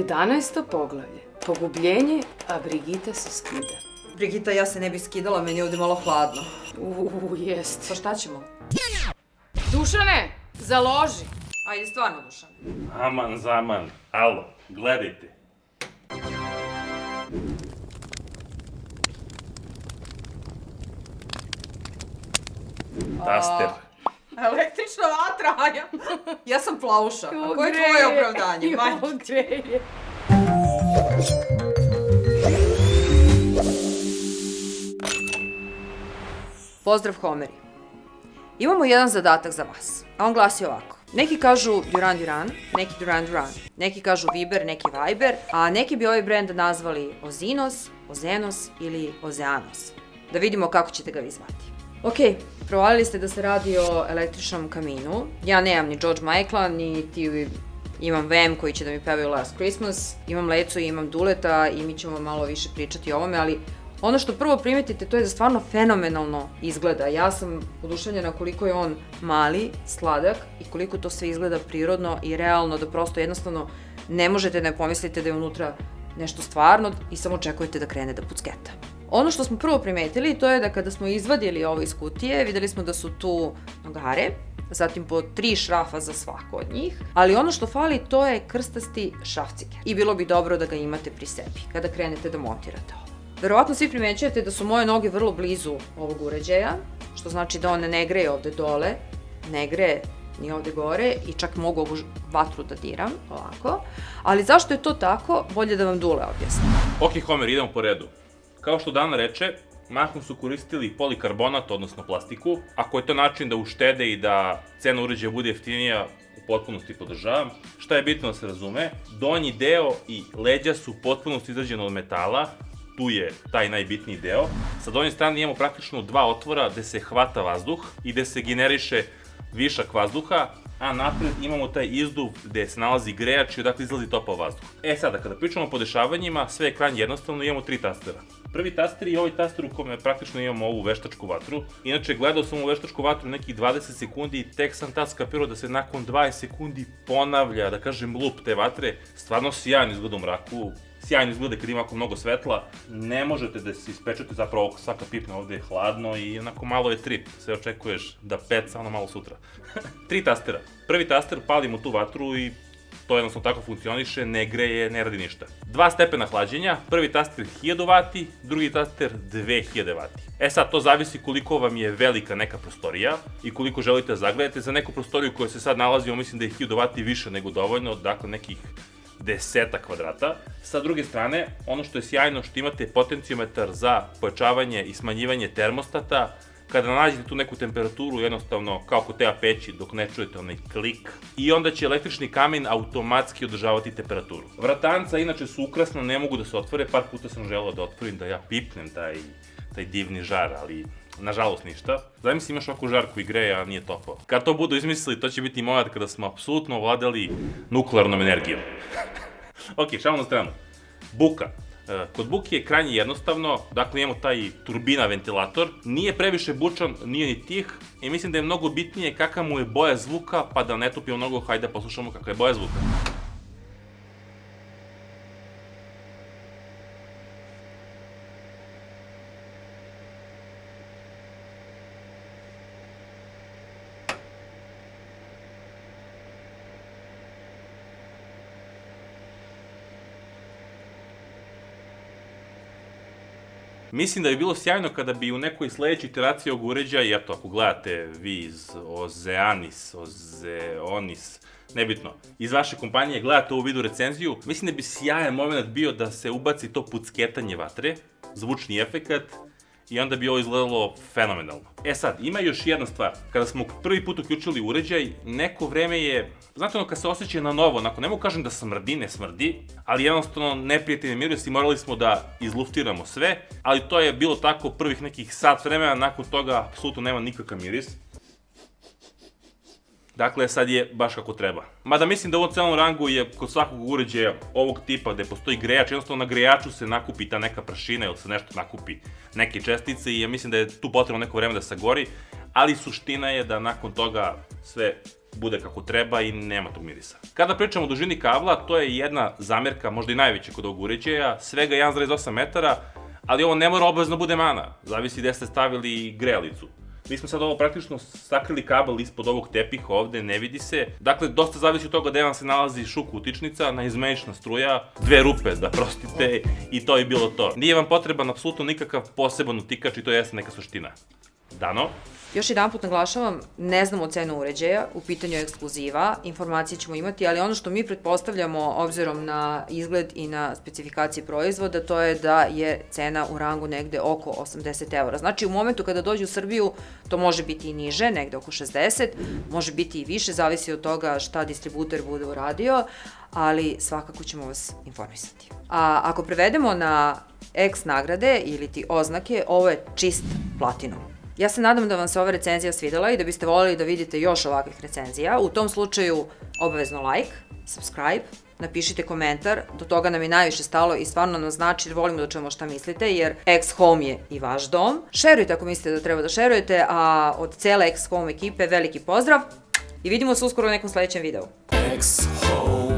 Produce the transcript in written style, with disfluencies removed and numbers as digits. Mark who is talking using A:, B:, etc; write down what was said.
A: 11. poglavlje. Pogubljenje, a Brigita se skida.
B: Brigita, ja se ne bi skidala, meni je ovde malo hladno.
A: Jest.
B: Pa šta ćemo?
A: Dušane, založi.
B: Ajde, stvarno, Dušan.
C: Aman zaman, alo, gledajte. Taster.
B: Električna vatra, Anja. Ja sam Plavuša. A koje je tvoje opravdanje, majke? Pozdrav, Homeri. Imamo jedan zadatak za vas, a on glasi ovako. Neki kažu Duran Duran, neki Duran Duran, neki kažu Viber, neki Viber, a neki bi ovaj brend nazvali Ozinos, Ozenos ili Ozeanos. Da vidimo kako ćete ga vi zvati. Ok, provalili ste da se radi o električnom kaminu. Ja nemam ni George Michaela, niti imam VM koji će da mi pevaju Last Christmas. Imam Lecu i imam Duleta i mi ćemo malo više pričati o ovome, ali ono što prvo primetite to je da stvarno fenomenalno izgleda. Ja sam oduševljena koliko je on mali, sladak i koliko to sve izgleda prirodno i realno, da prosto jednostavno ne možete ne pomislite da je unutra nešto stvarno i samo očekujete da krene da pucketa. Ono što smo prvo primetili to je da kada smo izvadili ovo iz kutije, videli smo da su tu nogare, zatim po 3 šrafa za svako od njih, ali ono što fali to je krstasti šrafcike i bilo bi dobro da ga imate pri sebi kada krenete da montirate ovo. Verovatno svi primećujete da su moje noge vrlo blizu ovog uređaja, što znači da on ne greje ovde dole, ne greje ni ovde gore i čak mogu ovu vatru da diram, ovako. Ali zašto je to tako, bolje da vam Dule objasni.
C: Ok, Homer, idemo po redu. Kao što Dana reče, mahom su koristili polikarbonat, odnosno plastiku. Ako je to način da uštede i da cena uređaja bude jeftinija, u potpunosti podržavam. Šta je bitno da se razume, donji deo i leđa su potpunosti izrađene od metala, tu je taj najbitniji deo. Sa donje strane imamo praktično 2 otvora gde se hvata vazduh i gde se generiše višak vazduha, a napred imamo taj izduv gde se nalazi grejač i odakle izlazi topao vazduh. Sada, kada pričamo o podešavanjima, sve je krajnje jednostavno, imamo 3 tastera. Prvi taster je ovaj taster u kome praktično imamo ovu veštačku vatru. Inače, gledao sam ovu veštačku vatru nekih 20 sekundi i tek sam tad skapirao da se nakon 20 sekundi ponavlja, da kažem, lup te vatre. Stvarno sjajno izgleda u mraku, sjajno izgleda kad ima ovako mnogo svetla. Ne možete da se ispečete, zapravo svaka pipna ovde je hladno i onako malo je trip. Sve očekuješ da peca ono malo sutra. 3 tastera. Prvi taster, palimo tu vatru i to jednostavno tako funkcioniše, ne greje, ne radi ništa. 2 stepena hlađenja, prvi taster 1000 W, drugi taster 2000 W. Sad, to zavisi koliko vam je velika neka prostorija i koliko želite da zagledate. Za neku prostoriju koja se sad nalazimo, mislim da je 1000 W više nego dovoljno, dakle nekih 10 kvadrata. Sa druge strane, ono što je sjajno, što imate potenciometar za pojačavanje i smanjivanje termostata. Kada nađete tu neku temperaturu, jednostavno kao kod teba peći dok ne čujete onaj klik, i onda će električni kamin automatski održavati temperaturu. Vratanca inače su ukrasna, ne mogu da se otvore, par puta sam želeo da otvorim da ja pipnem taj divni žar, ali nažalost ništa. Zamisli imaš ovakvu žar koji greje, a nije topao. Kad to budu izmislili, to će biti moment kada smo apsolutno ovladali nuklearnom energijom. Ok, šalno na stranu. Buka. Kod buke je krajnje jednostavno, dakle imamo taj turbina ventilator, nije previše bučan, nije ni tih i mislim da je mnogo bitnije kakva mu je boja zvuka, pa da ne tupimo mnogo, hajde da poslušamo kakva je boja zvuka. Mislim da bi bilo sjajno kada bi u nekoj sledećoj iteraciji ovog uređaja, i eto, ako gledate vi iz Ozeanis, Ozeonis, nebitno, iz vaše kompanije gledate ovu video recenziju, mislim da bi sjajan moment bio da se ubaci to pucketanje vatre, zvučni efekat, i onda bi ovo izgledalo fenomenalno. Sad, ima još jedna stvar. Kada smo prvi put uključili uređaj, neko vreme je, znate ono kad se osjeća na novo, onako, ne mogu kažem da smrdi, ne smrdi, ali jednostavno neprijatelj miris i morali smo da izluftiramo sve, ali to je bilo tako prvih nekih sat vremena, nakon toga apsolutno nema nikakav miris. Dakle, sad je baš kako treba. Mada mislim da u ovom celom rangu je kod svakog uređaja ovog tipa gde postoji grejač, jednostavno na grejaču se nakupi ta neka prašina ili se nešto nakupi neke čestice i ja mislim da je tu potrebno neko vreme da sagori, ali suština je da nakon toga sve bude kako treba i nema tog mirisa. Kada pričamo o dužini kabla, to je jedna zamjerka, možda i najveća kod ovog uređaja, svega 1,8 metara, ali ovo ne mora obavezno bude mana, zavisi gde ste stavili grejalicu. Mi smo sad ovo praktično sakrili kabel ispod ovog tepiha ovde, ne vidi se. Dakle, dosta zavisi od toga gde vam se nalazi šuk utičnica, naizmenična struja, 2 rupe, da prostite, i to je bilo to. Nije vam potreban apsolutno nikakav poseban utikač i to jeste neka suština. Dano?
B: Još jedan put naglašavam, ne znamo cenu uređaja, u pitanju je ekskluziva, informacije ćemo imati, ali ono što mi pretpostavljamo, obzirom na izgled i na specifikacije proizvoda, to je da je cena u rangu negde oko 80 €. Znači, u momentu kada dođe u Srbiju, to može biti i niže, negde oko 60, može biti i više, zavisi od toga šta distributer bude uradio, ali svakako ćemo vas informisati. A ako prevedemo na X nagrade ili ti oznake, ovo je čist platinum. Ja se nadam da vam se ova recenzija svidela i da biste voljeli da vidite još ovakvih recenzija. U tom slučaju obavezno like, subscribe, napišite komentar, do toga nam je najviše stalo i stvarno nam znači jer volimo da čujemo šta mislite, jer X-Home je i vaš dom. Šerujte ako mislite da treba da šerujete, a od cele X-Home ekipe veliki pozdrav i vidimo se uskoro u nekom sledećem videu.
D: X-Home.